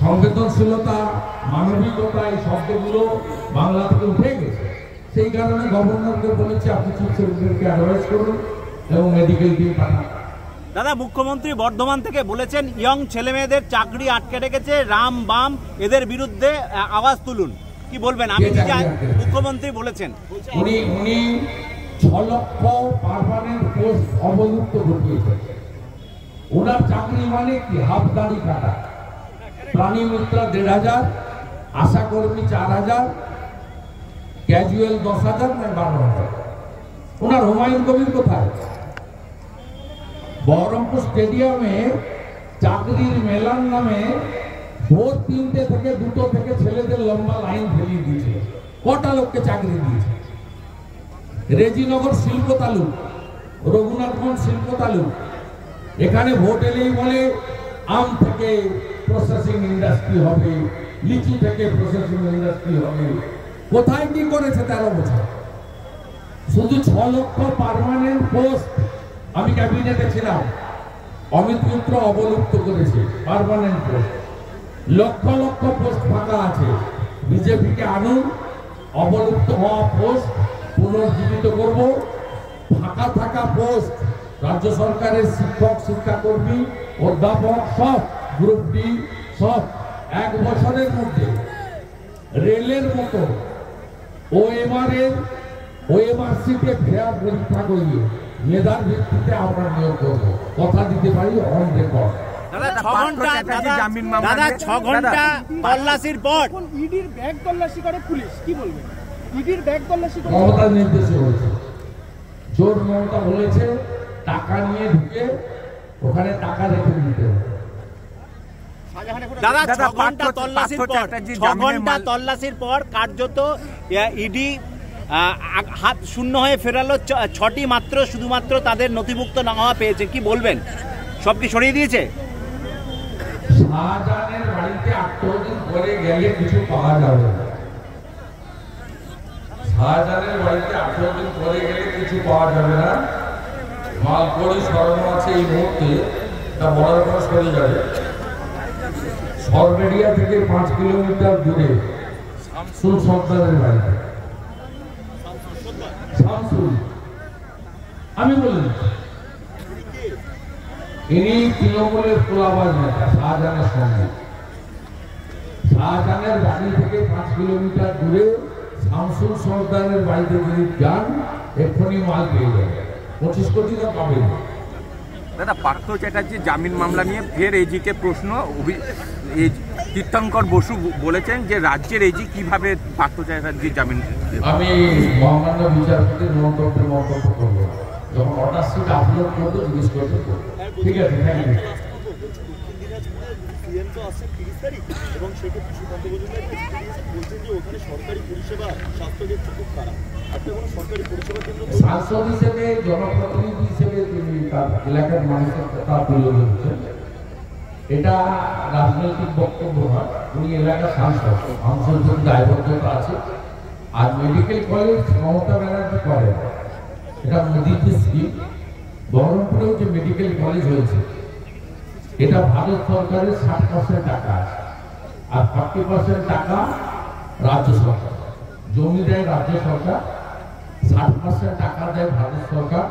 সংবেদনশীলতা, মানবিকতা এই শব্দগুলো বাংলা থেকে উঠে গেছে। সেই কারণে গভর্নরকে বলেছি আপনি চিফ সেক্রেটারিকে অ্যাডভাইস করুন এবং মেডিকেল টিম পাঠান। দাদা, মুখ্যমন্ত্রী বর্ধমান থেকে বলেছেন ইয়ং ছেলেমেয়েদের চাকরি আটকে রেখেছে, রাম বাম এদের বিরুদ্ধে আওয়াজ তুলুন, কি বলবেন? আমি মুখ্যমন্ত্রী বলেছেন উনি 6 লক্ষ পার্মানেন্ট পোস্ট অবলুপ্ত ঘটিয়েছেন। ওনার চাকরি মানে কি? হাফদাড়ি কাটা। প্রাণী মিত্র ১,৫০০, আশা কর্মী ৪,০০০, ক্যাজুয়াল ১০,০০০ না ১২,০০০। ওনার হুমায়ুন কবির কোথায়? বহরমপুর স্টেডিয়ামে চাকরির মেলার নামে ভোর ৩টে থেকে ২টো থেকে ছেলেদের লম্বা লাইন ফেলিয়ে দিয়েছে। কটা লোককে চাকরি দিয়েছে? রেজিনগর শিল্প তালুক, রঘুনাথগঞ্জ শিল্প তালুক, এখানে ভোট এলেই বলে আম থেকে প্রসেসিং ইন্ডাস্ট্রি হবে, লিচু থেকে প্রসেসিং ইন্ডাস্ট্রি হবে। কোথায় কি করেছে 13 বছর? শুধু 6 লক্ষ পার্মানেন্ট পোস্ট, আমি ক্যাবিনেটে ছিলাম, অমিত মিত্র অবলুপ্ত করেছে permanent post. Lakh lakh post ফাঁকা আছে। বিজেপিকে আনুন, অবলুপ্ত হওয়া পোস্ট পুনর্জীবিত করব। ফাঁকা থাকা পোস্ট রাজ্য সরকারের শিক্ষক, শিক্ষাকর্মী, অধ্যাপক সব, গ্রুপ ডি সব 1 বছরের মধ্যে রেলের মতো ওএমআরসিতে ফেয়ার পরীক্ষা করিয়ে মেধার ভিত্তিতে আমরা নিয়োগ করবো। কথা দিতে পারি অন রেকর্ড। দাদা 6 ঘন্টা তল্লাশির পর ইডির ব্যাগ তল্লাশি করে পুলিশ, কি বলবেন? ইডির ব্যাগ তল্লাশি করে মমতার নির্দেশে হয়েছে। জোর মমতা বলেছে টাকা নিয়ে ঢুকে ওখানে টাকা রেখে দিতে হবে। দাদা 6 ঘন্টা তল্লাশির পর কার্যত ইডি হাত শূন্য হয়ে ফেরালো। 6টি মাত্র শুধুমাত্র তাদের নথিভুক্ত না হওয়া পেয়েছে, কি বলবেন? সব কি সরিয়ে দিয়েছে? শাহজাহানের বাড়িতে 8 দিন পরে গেলে কিছু পাওয়া যাবে না। শাহজাহানের বাড়িতে 8 দিন পরে গেলে কিছু পাওয়া যাবে না। মালকড়ি সরানো আছে এই মুহূর্তে, তা বলার পর সরে যাবে। সরবেরিয়া থেকে 5 কিলোমিটার দূরে শামসুল সর্দারের বাড়িতে, শামসুল, আমি বলি ইনি তৃণমূলের তোলাবাজ নেতা, শাহজাহানের সঙ্গে। শাহজাহানের বাড়ি থেকে 5 কিলোমিটার দূরে শামসুল সর্দারের বাড়িতে যদি যান এক্ষুনি মাল পেয়ে যাবে। 25 কোটি টাকা পাবেন। দাদা, পার্থ চ্যাটার্জির জামিন মামলা নিয়ে ফের এজিকে প্রশ্ন। তীর্থঙ্কর বসু বলেছেন যে রাজ্যের এজি কিভাবে পার্থ চ্যাটার্জির জামিন। আমি মহামান্য বিচারপতির মন্তব্য করবো, যখন অর্ডার শিট আপলোড করবো জিজ্ঞেস করতে। ঠিক আছে, থ্যাংক ইউ। এবং সেক্ষেত্রে সুকান্ত মজুমদার বলছেন যে ওখানে সরকারি পরিষেবা স্বাস্থ্যক্ষেত্রে খুব খারাপ। আপনি কোনো সরকারি পরিষেবা কেন্দ্র সাংসদ হিসেবে, জনপ্রতিনিধি হিসেবে তিনি তার এলাকার মানুষের কথা তুলে ধরছেন। এটা রাজনৈতিক বক্তব্য নয়, উনি এলাকার সাংসদ, সাংসদের দায়বদ্ধতা আছে। আর মেডিকেল কলেজ মমতা ব্যানার্জি করে, এটা মোদীর স্কিম। বহরমপুরেও যে মেডিকেল কলেজ হয়েছে এটা ভারত সরকারের 60% টাকা আছে, আর 40% টাকা রাজ্য সরকার। জমি দেয় রাজ্য সরকার, 60% টাকা দেয় ভারত সরকার,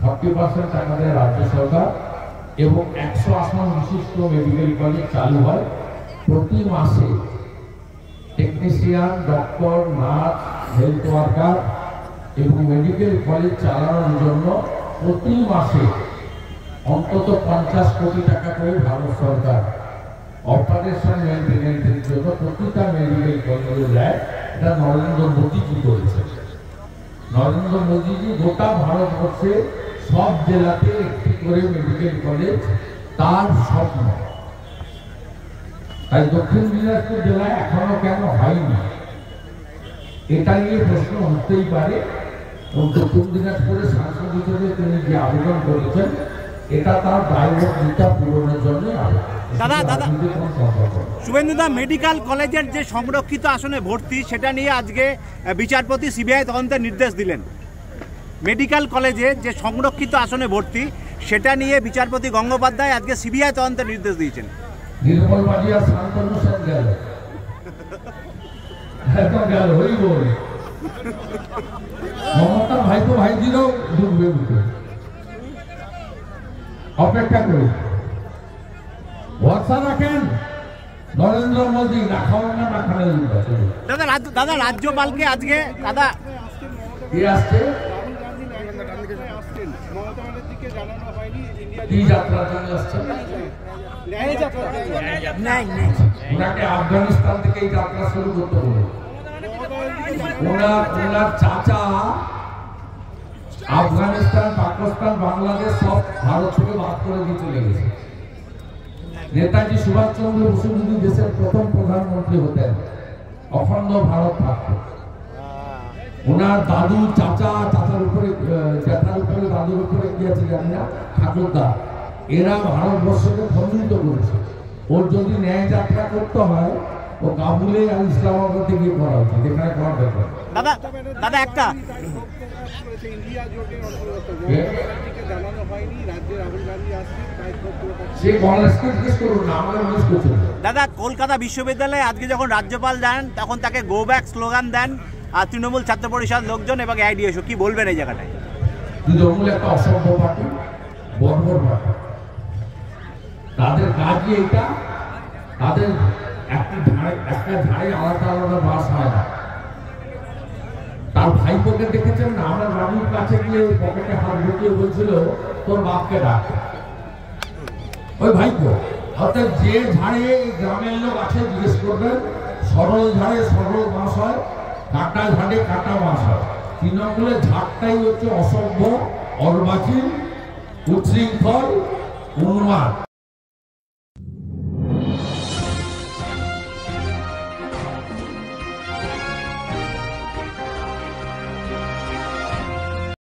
40% টাকা দেয় রাজ্য সরকার। এবং 100 আসন বিশিষ্ট মেডিকেল কলেজ চালু হয়। প্রতি মাসে technician, doctor, nurse, health worker এবং মেডিকেল কলেজ চালানোর জন্য প্রতি মাসে অন্তত 50 কোটি টাকা করে ভারত সরকার অপারেশন মেইনটেনেন্সের জন্য প্রতিটা মেডিকেল কলেজে দেয়। এটা নরেন্দ্র মোদীজি করেছে। নরেন্দ্র মোদীজি গোটা ভারতবর্ষে সব জেলাতে একটি করে মেডিকেল কলেজ তার স্বপ্ন। তাই দক্ষিণ দিনাজপুর জেলায় এখনো কেন হয়নি এটা নিয়ে প্রশ্ন হতেই পারে। এবং দক্ষিণ দিনাজপুরের সাংসদ হিসেবে তিনি যে আবেদন করেছেন এটা তার দায়বদ্ধতা পূরণের জন্য। শুভেন্দুদা, মেডিকেল কলেজের যে সংরক্ষিত আসনে ভর্তি সেটা নিয়ে আজকে বিচারপতি সিবিআই তদন্তের নির্দেশ দিলেন। মেডিকেল কলেজে যে সংরক্ষিত আসনে ভর্তি সেটা নিয়ে বিচারপতি গঙ্গোপাধ্যায় আজকে সিবিআই তদন্তের নির্দেশ দিয়েছেন। নির্মল বাজি আর শান্তনু সেন গেল, একদম গেল ওই বল। মমতা ভাইপো ভাইজিরাও ঢুকবে বুকে, অপেক্ষা করুন, ভরসা রাখেন নরেন্দ্র মোদী। না খাওয়ান না না খাওয়ান। দাদা রাজ্যপালকে আজকে দাদা কি আসছে, কি যাত্রা চলে আসছে, ওনাকে আফগানিস্তান থেকে এই যাত্রা শুরু করতে হবে। ওনার চাচা আফগানিস্তান, পাকিস্তান, বাংলাদেশ সব ভারত থেকে বাদ করে দিয়ে চলে গেছে। নেতাজি সুভাষচন্দ্র বসু যদি দেশের প্রথম প্রধানমন্ত্রী হতেন, অখণ্ড ভারত থাকত। ওনার দাদু, চাচা, চাচার উপরে, জ্যাঠার উপরে, দাদুর উপরে কি আছে জানি না, ঠাকুরদা, এরা ভারতবর্ষকে খণ্ডিত করেছে। ওর যদি ন্যায় যাত্রা করতে হয়, ও কাবুলে আর ইসলামাবাদে গিয়ে করা উচিত, এখানে করার দরকার। দাদা একটা দাদা, কলকাতা বিশ্ববিদ্যালয়ে আজকে যখন রাজ্যপাল যান তখন তাকে গো ব্যাক স্লোগান দেন আর তৃণমূল ছাত্র পরিষদ লোকজন এবং আইডিএসও, কি বলবেন এই জায়গাটায়? তৃণমূল একটা অসভ্য পার্টি, বর্বর পার্টি। তাদের কাজই এটা, তাদের একটা ধারে আলাদা আলাদা বাস হয় না। তার ভাইপোকে দেখেছেন না, আমরা রামুর কাছে গিয়ে পকেটে হাত ঢুকিয়ে বলছিল তোর বাপকে ডাক, ওই ভাইপো। অর্থাৎ যে ঝাড়ে গ্রামের লোক আছে জিজ্ঞেস করবেন, সরল ঝাড়ে সরল বাস হয়, কাটা ঝাড়ে কাটা বাস হয়। তৃণমূলের ঝাড়টাই হচ্ছে অসভ্য, অর্বাচীন, উচ্ছৃঙ্খল, উন্মাদ।